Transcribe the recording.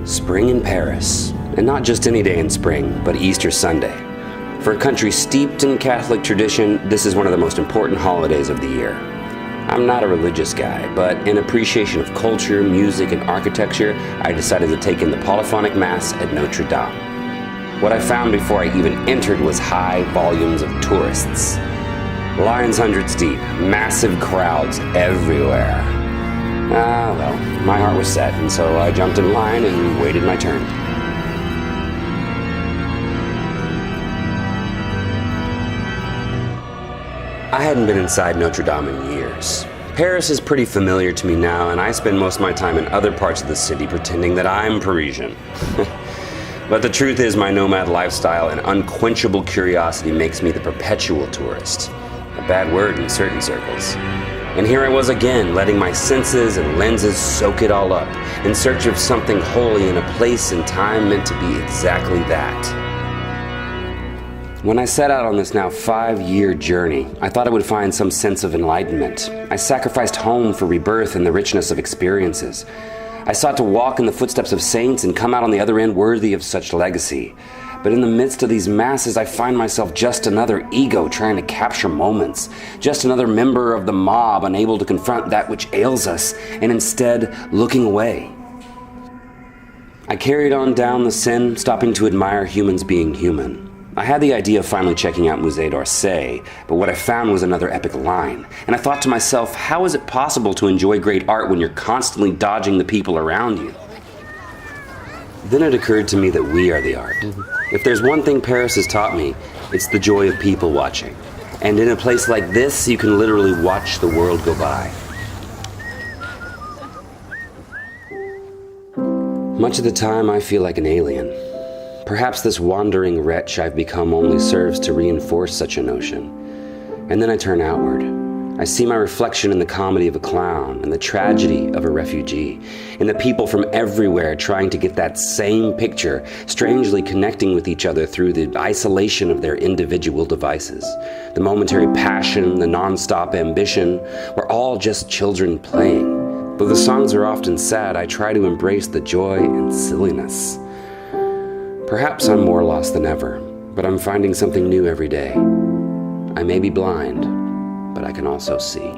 Spring in Paris, and not just any day in spring, but Easter Sunday. For a country steeped in Catholic tradition, this is one of the most important holidays of the year. I'm not a religious guy, but in appreciation of culture, music, and architecture, I decided to take in the polyphonic Mass at Notre Dame. What I found before I even entered was high volumes of tourists. Lines hundreds deep, massive crowds everywhere. Well, my heart was set, and so I jumped in line and waited my turn. I hadn't been inside Notre Dame in years. Paris is pretty familiar to me now, and I spend most of my time in other parts of the city pretending that I'm Parisian. But the truth is, my nomad lifestyle and unquenchable curiosity makes me the perpetual tourist. A bad word in certain circles. And here I was again, letting my senses and lenses soak it all up, in search of something holy in a place and time meant to be exactly that. When I set out on this now 5-year journey, I thought I would find some sense of enlightenment. I sacrificed home for rebirth and the richness of experiences. I sought to walk in the footsteps of saints and come out on the other end worthy of such legacy. But in the midst of these masses, I find myself just another ego trying to capture moments, just another member of the mob unable to confront that which ails us, and instead looking away. I carried on down the Seine, stopping to admire humans being human. I had the idea of finally checking out Musée d'Orsay, but what I found was another epic line. And I thought to myself, how is it possible to enjoy great art when you're constantly dodging the people around you? Then it occurred to me that we are the art. If there's one thing Paris has taught me, it's the joy of people watching. And in a place like this, you can literally watch the world go by. Much of the time, I feel like an alien. Perhaps this wandering wretch I've become only serves to reinforce such a notion. And then I turn outward. I see my reflection in the comedy of a clown, and the tragedy of a refugee, in the people from everywhere trying to get that same picture, strangely connecting with each other through the isolation of their individual devices. The momentary passion, the non-stop ambition, we're all just children playing. Though the songs are often sad, I try to embrace the joy and silliness. Perhaps I'm more lost than ever, but I'm finding something new every day. I may be blind, but I can also see.